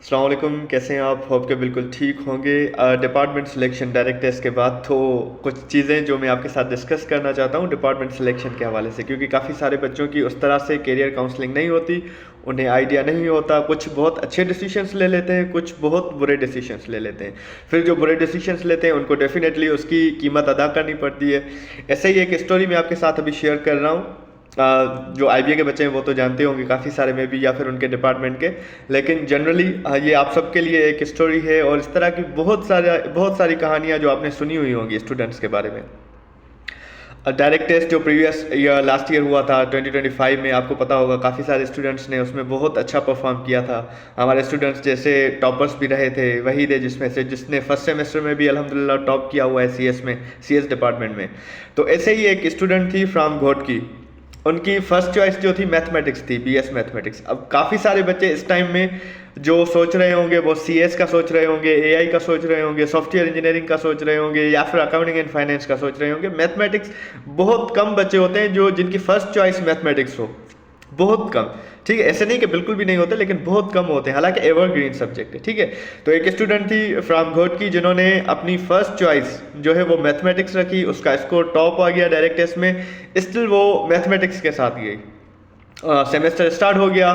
अस्सलाम वालेकुम, कैसे हैं आप? होप के बिल्कुल ठीक होंगे। डिपार्टमेंट सिलेक्शन डायरेक्ट टेस्ट के बाद तो कुछ चीज़ें जो मैं आपके साथ डिस्कस करना चाहता हूँ डिपार्टमेंट सिलेक्शन के हवाले से, क्योंकि काफ़ी सारे बच्चों की उस तरह से करियर काउंसलिंग नहीं होती, उन्हें आइडिया नहीं होता। कुछ बहुत अच्छे डिसीशंस ले लेते हैं, कुछ बहुत बुरे डिसीशंस ले लेते हैं। फिर जो बुरे डिसीशंस लेते हैं उनको डेफिनेटली उसकी कीमत अदा करनी पड़ती है। ऐसे ही एक स्टोरी मैं आपके साथ अभी शेयर कर रहा हूँ। जो आईबीए के बच्चे हैं वो तो जानते होंगे काफ़ी सारे में भी, या फिर उनके डिपार्टमेंट के, लेकिन जनरली ये आप सबके लिए एक स्टोरी है। और इस तरह की बहुत सारी कहानियाँ जो आपने सुनी हुई होंगी स्टूडेंट्स के बारे में। डायरेक्ट टेस्ट जो प्रीवियस ईयर लास्ट ईयर हुआ था 2025 में, आपको पता होगा काफ़ी सारे स्टूडेंट्स ने उसमें बहुत अच्छा परफॉर्म किया था। हमारे स्टूडेंट्स जैसे टॉपर्स भी रहे थे वही थे, जिसमें से जिसने फर्स्ट सेमेस्टर में भी अल्हम्दुलिल्लाह टॉप किया हुआ है सीएस में, सीएस डिपार्टमेंट में। तो ऐसे ही एक स्टूडेंट थी फ्रॉम घोटकी। उनकी फर्स्ट चॉइस जो थी मैथमेटिक्स थी, बीएस मैथमेटिक्स। अब काफ़ी सारे बच्चे इस टाइम में जो सोच रहे होंगे वो सीएस का सोच रहे होंगे, एआई का सोच रहे होंगे, सॉफ्टवेयर इंजीनियरिंग का सोच रहे होंगे, या फिर अकाउंटिंग एंड फाइनेंस का सोच रहे होंगे। मैथमेटिक्स, बहुत कम बच्चे होते हैं जो जिनकी फर्स्ट चॉइस मैथमेटिक्स हो, बहुत कम। ठीक है, ऐसे नहीं कि बिल्कुल भी नहीं होते, लेकिन बहुत कम होते हैं, हालांकि एवरग्रीन सब्जेक्ट है। ठीक है, तो एक स्टूडेंट थी फ्रॉम घोटकी जिन्होंने अपनी फर्स्ट चॉइस जो है वो मैथमेटिक्स रखी। उसका स्कोर टॉप आ गया डायरेक्ट टेस्ट में। स्टिल वो मैथमेटिक्स के साथ गई। सेमेस्टर स्टार्ट हो गया,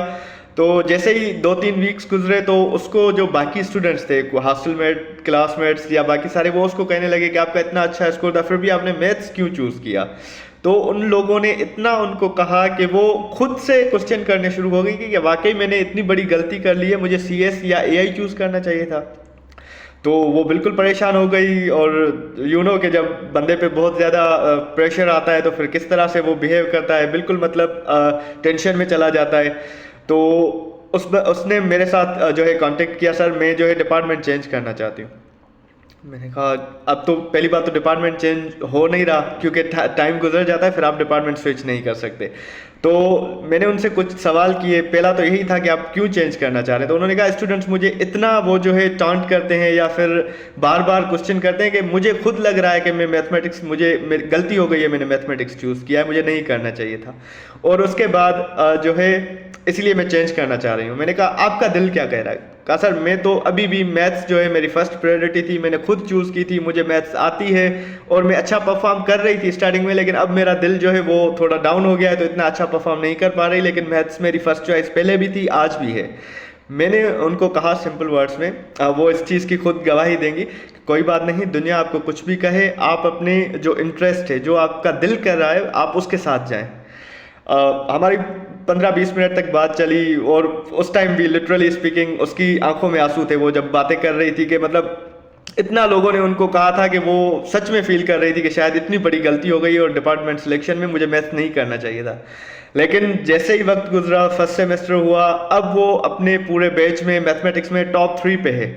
तो जैसे ही 2-3 वीक्स गुजरे तो उसको जो बाकी स्टूडेंट्स थे, हॉस्टल मेट, क्लासमेट्स या बाकी सारे, वो उसको कहने लगे कि आपका इतना अच्छा स्कोर था फिर भी आपने मैथ्स क्यों चूज़ किया। तो उन लोगों ने इतना उनको कहा कि वो खुद से क्वेश्चन करने शुरू हो गई कि वाकई मैंने इतनी बड़ी गलती कर ली है, मुझे सीएस या एआई चूज़ करना चाहिए था। तो वो बिल्कुल परेशान हो गई। और कि जब बंदे पे बहुत ज़्यादा प्रेशर आता है तो फिर किस तरह से वो बिहेव करता है, बिल्कुल मतलब टेंशन में चला जाता है। तो उसने मेरे साथ जो है कांटेक्ट किया, सर मैं जो है डिपार्टमेंट चेंज करना चाहती हूँ। मैंने कहा अब तो पहली बात तो डिपार्टमेंट चेंज हो नहीं रहा, क्योंकि टाइम गुजर जाता है, फिर आप डिपार्टमेंट स्विच नहीं कर सकते। तो मैंने उनसे कुछ सवाल किए। पहला तो यही था कि आप क्यों चेंज करना चाह रहे हैं। तो उन्होंने कहा स्टूडेंट्स मुझे इतना वो जो है टॉन्ट करते हैं या फिर बार बार क्वेश्चन करते हैं कि मुझे खुद लग रहा है कि मैं मैथमेटिक्स, मुझे मेरी गलती हो गई है, मैंने मैथमेटिक्स चूज़ किया है, मुझे नहीं करना चाहिए था। और उसके बाद जो है इसलिए मैं चेंज करना चाह रही हूँ। मैंने कहा आपका दिल क्या कह रहा है? कहा सर मैं तो अभी भी मैथ्स जो है मेरी फर्स्ट प्रायोरिटी थी, मैंने खुद चूज़ की थी, मुझे मैथ्स आती है और मैं अच्छा परफॉर्म कर रही थी स्टार्टिंग में, लेकिन अब मेरा दिल जो है वो थोड़ा डाउन हो गया है, तो इतना अच्छा परफॉर्म नहीं कर पा रही। लेकिन मैथ्स मेरी फर्स्ट चॉइस पहले भी थी, आज भी है। मैंने उनको कहा सिंपल वर्ड्स में, वो इस चीज़ की खुद गवाही देंगी, कोई बात नहीं, दुनिया आपको कुछ भी कहे, आप अपने जो इंटरेस्ट है, जो आपका दिल कर रहा है, आप उसके साथ जाएं। हमारी 15-20 मिनट तक बात चली और उस टाइम भी लिटरली स्पीकिंग उसकी आंखों में आंसू थे वो जब बातें कर रही थी, कि मतलब इतना लोगों ने उनको कहा था कि वो सच में फील कर रही थी कि शायद इतनी बड़ी गलती हो गई और डिपार्टमेंट सिलेक्शन में मुझे मैथ्स नहीं करना चाहिए था। लेकिन जैसे ही वक्त गुजरा, फर्स्ट सेमेस्टर हुआ, अब वो अपने पूरे बैच में मैथमेटिक्स में टॉप 3 पे है।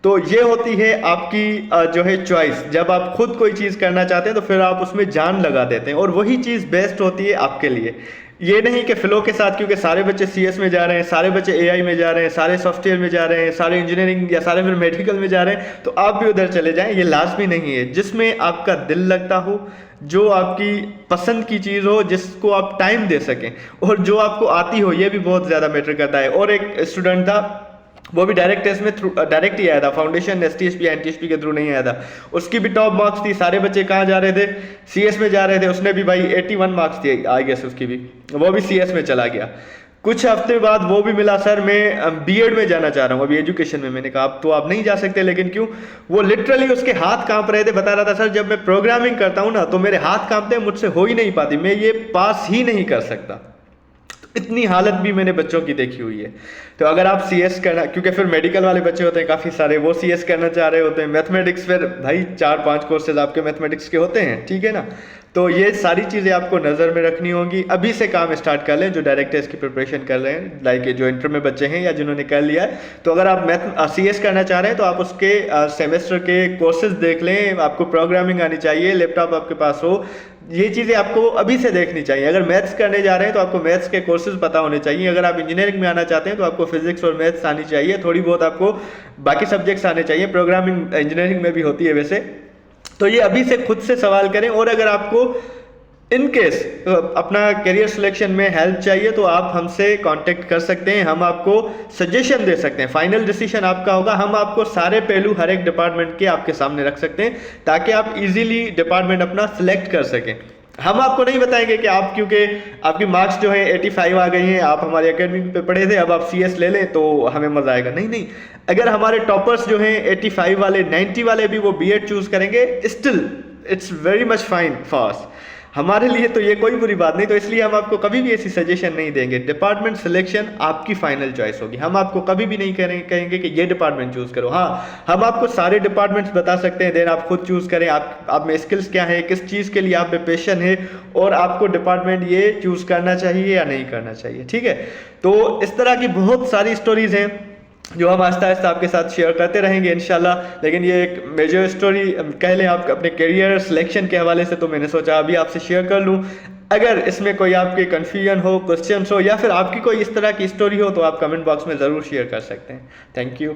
तो ये होती है आपकी जो है चॉइस। जब आप खुद कोई चीज़ करना चाहते हैं तो फिर आप उसमें जान लगा देते हैं, और वही चीज़ बेस्ट होती है आपके लिए। ये नहीं कि फ्लो के साथ, क्योंकि सारे बच्चे सीएस में जा रहे हैं, सारे बच्चे एआई में जा रहे हैं, सारे सॉफ्टवेयर में जा रहे हैं, सारे इंजीनियरिंग या सारे फिर मेडिकल में जा रहे हैं, तो आप भी उधर चले जाएं। ये लाजमी नहीं है। जिसमें आपका दिल लगता हो, जो आपकी पसंद की चीज़ हो, जिसको आप टाइम दे सकें, और जो आपको आती हो, ये भी बहुत ज़्यादा मैटर करता है। और एक स्टूडेंट था, वो भी डायरेक्ट टेस्ट में थ्रू डायरेक्ट ही आया था, फाउंडेशन एसटीएसपी एनटीएसपी के थ्रू नहीं आया था। उसकी भी टॉप मार्क्स थी। सारे बच्चे कहाँ जा रहे थे? सीएस में जा रहे थे। उसने भी भाई 81 मार्क्स थे आई गेस उसकी भी, वो भी सीएस में चला गया। कुछ हफ्ते बाद वो भी मिला, सर मैं बीएड में जाना चाह रहा हूँ, अभी एजुकेशन में। मैंने कहा अब तो आप नहीं जा सकते, लेकिन क्यों? वो लिटरली उसके हाथ कांप रहे थे, बता रहा था सर जब मैं प्रोग्रामिंग करता हूँ ना तो मेरे हाथ कांपते हैं, मुझसे हो ही नहीं पाती, मैं ये पास ही नहीं कर सकता। इतनी हालत भी मैंने बच्चों की देखी हुई है। तो अगर आप सीएस करना, क्योंकि फिर मेडिकल वाले बच्चे होते हैं काफ़ी सारे, वो सीएस करना चाह रहे होते हैं, मैथमेटिक्स, फिर भाई 4-5 कोर्सेज आपके मैथमेटिक्स के होते हैं, ठीक है ना। तो ये सारी चीज़ें आपको नज़र में रखनी होंगी। अभी से काम स्टार्ट कर लें जो डायरेक्ट टेस्ट की प्रिपरेशन कर रहे हैं, लाइक जो इंटर में बच्चे हैं या जिन्होंने कर लिया है। तो अगर आप सीएस करना चाह रहे हैं तो आप उसके सेमेस्टर के कोर्सेज देख लें। आपको प्रोग्रामिंग आनी चाहिए, लैपटॉप आपके पास हो, ये चीज़ें आपको अभी से देखनी चाहिए। अगर मैथ्स करने जा रहे हैं तो आपको मैथ्स के कोर्सेज पता होने चाहिए। अगर आप इंजीनियरिंग में आना चाहते हैं तो आपको फिजिक्स और मैथ्स आनी चाहिए, थोड़ी बहुत आपको बाकी सब्जेक्ट्स आने चाहिए। प्रोग्रामिंग इंजीनियरिंग में भी होती है वैसे। तो ये अभी से खुद से सवाल करें। और अगर आपको इन केस अपना करियर सिलेक्शन में हेल्प चाहिए तो आप हमसे कांटेक्ट कर सकते हैं, हम आपको सजेशन दे सकते हैं। फाइनल डिसीजन आपका होगा, हम आपको सारे पहलू हर एक डिपार्टमेंट के आपके सामने रख सकते हैं ताकि आप इजीली डिपार्टमेंट अपना सिलेक्ट कर सकें। हम आपको नहीं बताएंगे कि आप, क्योंकि आपकी मार्क्स जो है 85 आ गई हैं, आप हमारे एकेडमी पे पढ़े थे, अब आप CS ले लें तो हमें मज़ा आएगा। नहीं नहीं, अगर हमारे टॉपर्स जो हैं 85 वाले 90 वाले भी वो B.Ed चूज़ करेंगे, still it's very much fine for हमारे लिए तो ये कोई बुरी बात नहीं। तो इसलिए हम आपको कभी भी ऐसी सजेशन नहीं देंगे। डिपार्टमेंट सिलेक्शन आपकी फाइनल चॉइस होगी, हम आपको कभी भी नहीं कहेंगे कि ये डिपार्टमेंट चूज़ करो। हाँ, हम आपको सारे डिपार्टमेंट्स बता सकते हैं, देन आप खुद चूज़ करें आप में स्किल्स क्या है, किस चीज़ के लिए आप में पैशन है, और आपको डिपार्टमेंट ये चूज़ करना चाहिए या नहीं करना चाहिए। ठीक है, तो इस तरह की बहुत सारी स्टोरीज़ हैं जो हम आहिस्ता आहिस्ता आपके साथ शेयर करते रहेंगे इंशाल्लाह। लेकिन ये एक मेजर स्टोरी कह लें आप अपने करियर सिलेक्शन के हवाले से, तो मैंने सोचा अभी आपसे शेयर कर लूँ। अगर इसमें कोई आपके कन्फ्यूजन हो, क्वेश्चंस हो, या फिर आपकी कोई इस तरह की स्टोरी हो, तो आप कमेंट बॉक्स में ज़रूर शेयर कर सकते हैं। Thank you.